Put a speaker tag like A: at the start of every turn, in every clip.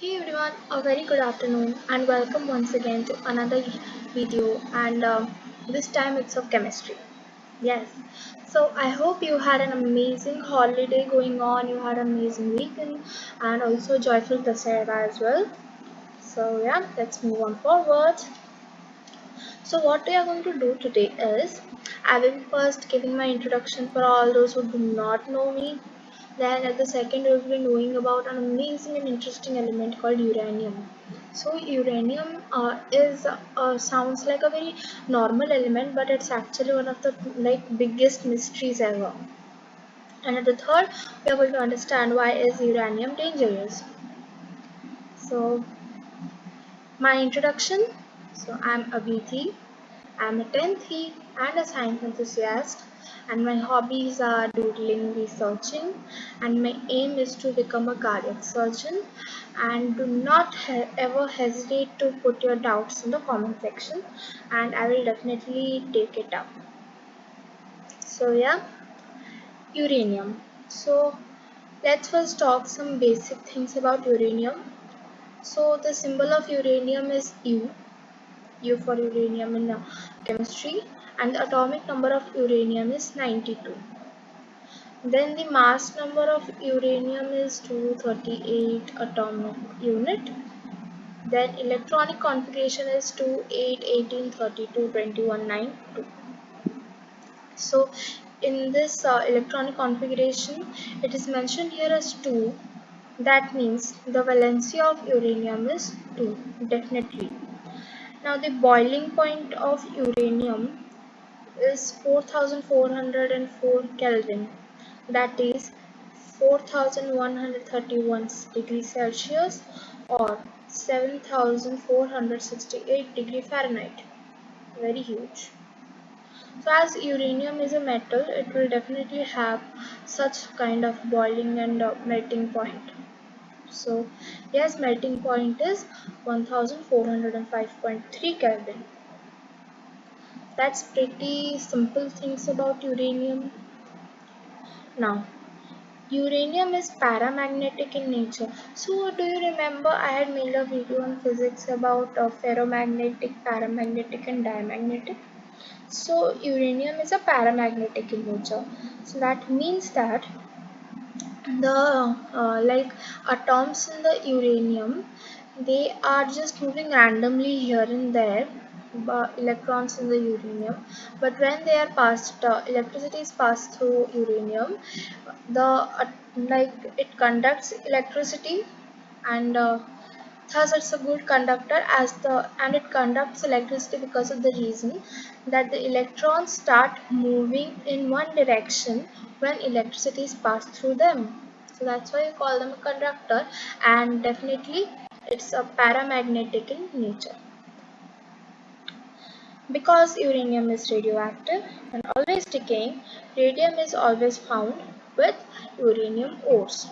A: Hey everyone, a very good afternoon and welcome once again to another video and this time it's of chemistry. Yes, so I hope you had an amazing holiday going on, you had an amazing weekend and also joyful Dasara as well. So yeah, let's move on forward. So what we are going to do today is I will be first giving my introduction for all those who do not know me. Then at the second we will be knowing about an amazing and interesting element called uranium. So uranium is sounds like a very normal element, but it's actually one of the biggest mysteries ever. And at the third, we are going to understand why is uranium dangerous. So my introduction. So I'm Abhithi. I'm a 10th and a science enthusiast, and my hobbies are doodling, researching, and my aim is to become a cardiac surgeon. And do not ever hesitate to put your doubts in the comment section, and I will definitely take it up. So, yeah, uranium. So, let's first talk some basic things about uranium. So, the symbol of uranium is U for uranium in chemistry, and the atomic number of uranium is 92. Then the mass number of uranium is 238 atomic unit. Then electronic configuration is 28 18 32 21 9 2. So in this electronic configuration, it is mentioned here as 2. That means the valency of uranium is 2, definitely. Now the boiling point of uranium is 4404 Kelvin, that is 4131 degrees Celsius or 7468 degree Fahrenheit. Very huge. So as uranium is a metal, it will definitely have such kind of boiling and melting point. So yes, melting point is 1405.3 Kelvin. That's pretty simple things about uranium. Now, uranium is paramagnetic in nature. So, do you remember I had made a video on physics about ferromagnetic, paramagnetic, and diamagnetic? So, uranium is a paramagnetic in nature. So, that means that the atoms in the uranium, they are just moving randomly here and there, electrons in the uranium, but when they are passed electricity is passed through uranium, the it conducts electricity, and thus it's a good conductor as the and it conducts electricity because of the reason that the electrons start moving in one direction when electricity is passed through them. So that's why you call them a conductor, and definitely it's a paramagnetic in nature. Because uranium is radioactive and always decaying, radium is always found with uranium ores.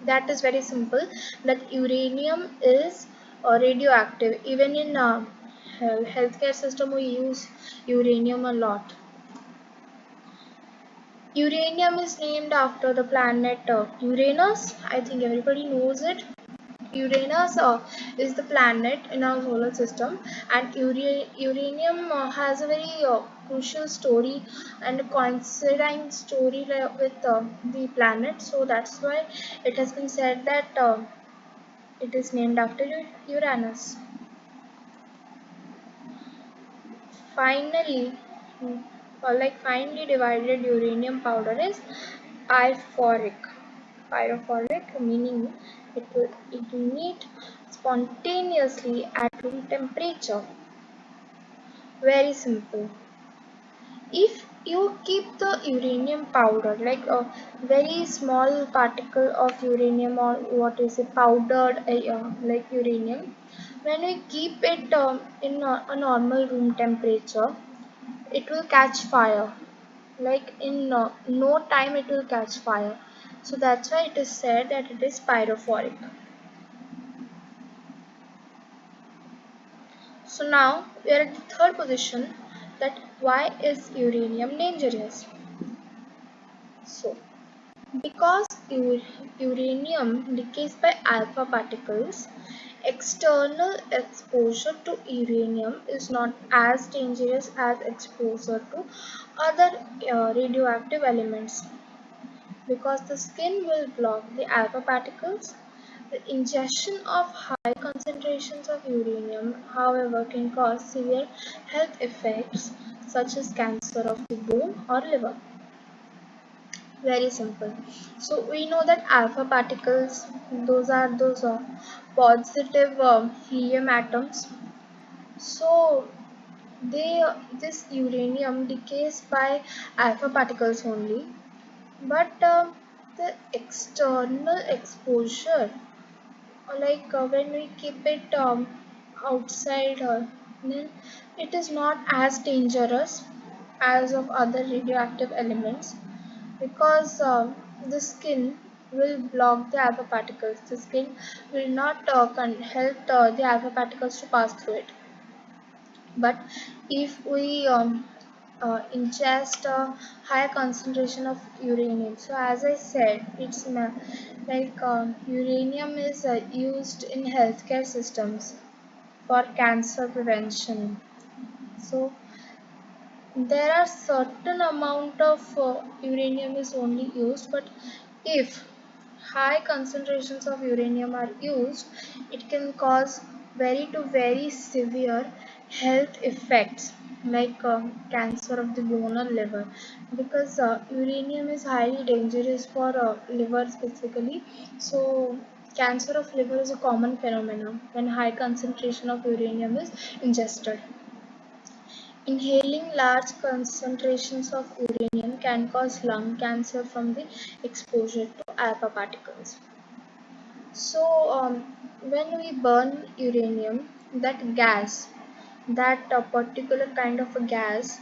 A: That is very simple, that uranium is radioactive. Even in healthcare system we use uranium a lot. Uranium is named after the planet Uranus. I think everybody knows it. Uranus is the planet in our solar system, and uranium has a very crucial story and a coinciding story with the planet. So that's why it has been said that it is named after Uranus. Finally, finely divided uranium powder is pyrophoric. Pyrophoric meaning it will ignite spontaneously at room temperature. Very simple. If you keep the uranium powder, like a very small particle of uranium, or what is it, powdered like uranium, when we keep it in a normal room temperature, it will catch fire. Like in no time it will catch fire. So that's why it is said that it is pyrophoric. So now we are at the third position, that why is uranium dangerous? So Because uranium decays by alpha particles, external exposure to uranium is not as dangerous as exposure to other radioactive elements. Because the skin will block the alpha particles, the ingestion of high concentrations of uranium, however, can cause severe health effects such as cancer of the bone or liver. Very simple. So we know that alpha particles, those are those positive helium atoms. So they this uranium decays by alpha particles only, but the external exposure, when we keep it outside, then it is not as dangerous as of other radioactive elements, because the skin will block the alpha particles. The skin will not help the alpha particles to pass through it. But if we ingest a higher concentration of uranium, so as I said, uranium is used in healthcare systems for cancer prevention. So there are certain amount of uranium is only used, but if high concentrations of uranium are used, it can cause very to very severe health effects, like cancer of the bone or liver, because uranium is highly dangerous for liver specifically. So cancer of liver is a common phenomenon when high concentration of uranium is ingested. Inhaling large concentrations of uranium can cause lung cancer from the exposure to alpha particles. So, when we burn uranium, that gas, that particular kind of a gas,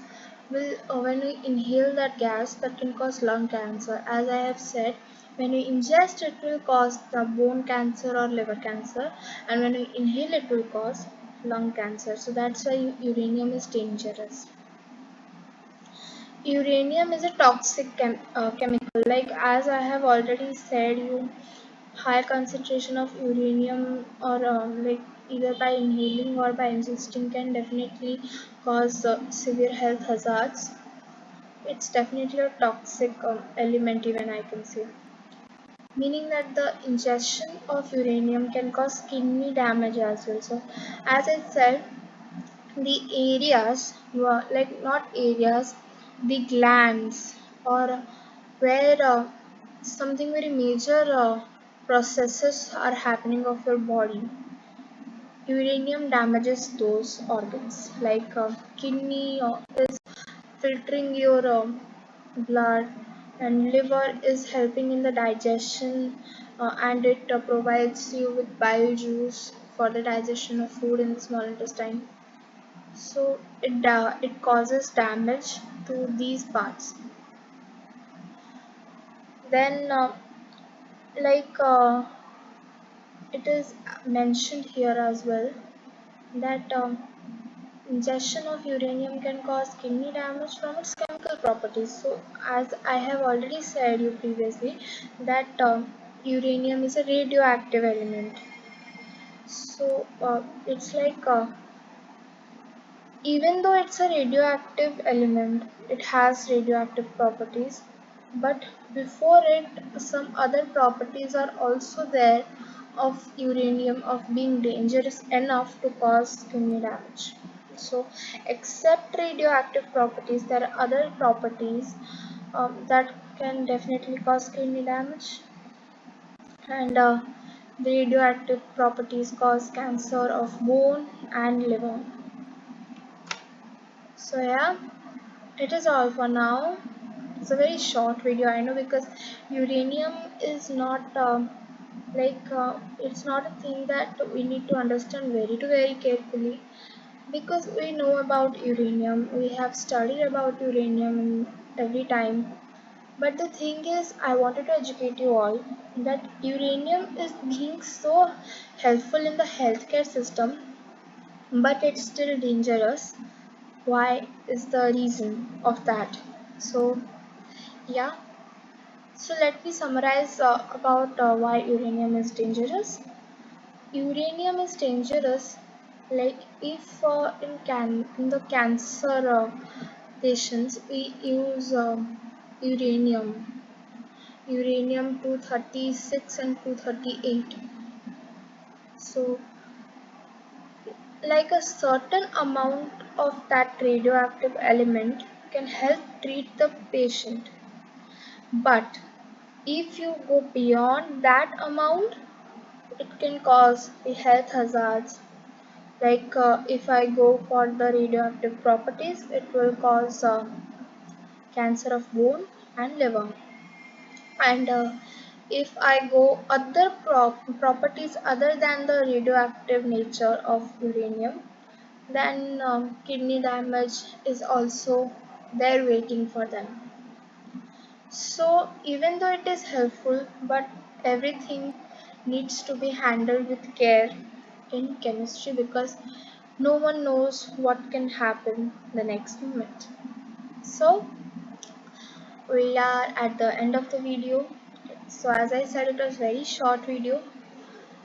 A: will when we inhale that gas, that can cause lung cancer. As I have said, when we ingest it, will cause the bone cancer or liver cancer, and when we inhale it, will cause lung cancer. So that's why uranium is dangerous. Uranium is a toxic chemical. Like as I have already said, you high concentration of uranium, or either by inhaling or by ingesting, can definitely cause severe health hazards. It's definitely a toxic element, even I can say. Meaning that the ingestion of uranium can cause kidney damage as well. So, as I said, the areas not areas, the glands, or where something very major processes are happening of your body, uranium damages those organs, like kidney is filtering your blood, and liver is helping in the digestion, and it provides you with bile juice for the digestion of food in the small intestine. So it causes damage to these parts. Then like it is mentioned here as well that ingestion of uranium can cause kidney damage from its chemical properties. So as I have already said you previously, that uranium is a radioactive element. So it's like even though it's a radioactive element, it has radioactive properties, but before it, some other properties are also there of uranium of being dangerous enough to cause kidney damage. So, except radioactive properties, there are other properties that can definitely cause kidney damage, and the radioactive properties cause cancer of bone and liver. So, yeah. It is all for now. It's a very short video, I know, because uranium is not it's not a thing that we need to understand very carefully, because we know about uranium, we have studied about uranium every time. But the thing is, I wanted to educate you all that uranium is being so helpful in the healthcare system, but it's still dangerous. Why is the reason of that? So yeah, So let me summarize about why uranium is dangerous. Uranium is dangerous, like if in the cancer patients we use uranium 236 and 238. So like a certain amount of that radioactive element can help treat the patient, but if you go beyond that amount, it can cause the health hazards. Like if I go for the radioactive properties, it will cause cancer of bone and liver. And if I go other properties other than the radioactive nature of uranium, then kidney damage is also there waiting for them. So even though it is helpful, but everything needs to be handled with care in chemistry, because no one knows what can happen the next moment. So we are at the end of the video. So as I said, it was very short video,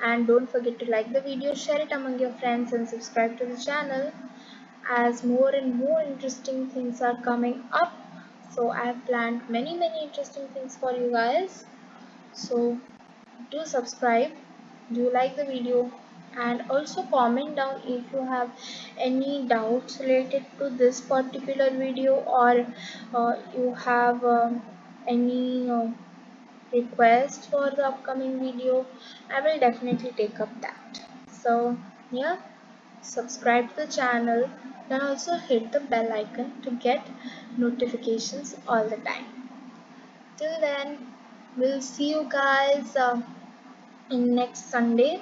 A: and don't forget to like the video, share it among your friends, and subscribe to the channel, as more and more interesting things are coming up. So I have planned many interesting things for you guys. So do subscribe, do like the video, and also comment down if you have any doubts related to this particular video, or you have any request for the upcoming video. I will definitely take up that. So yeah, subscribe to the channel, and also hit the bell icon to get notifications all the time. Till then, we'll see you guys in next Sunday,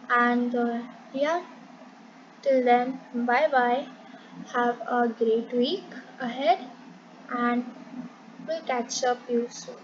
A: and yeah, till then, bye bye. Have a great week ahead, and we'll catch up you soon.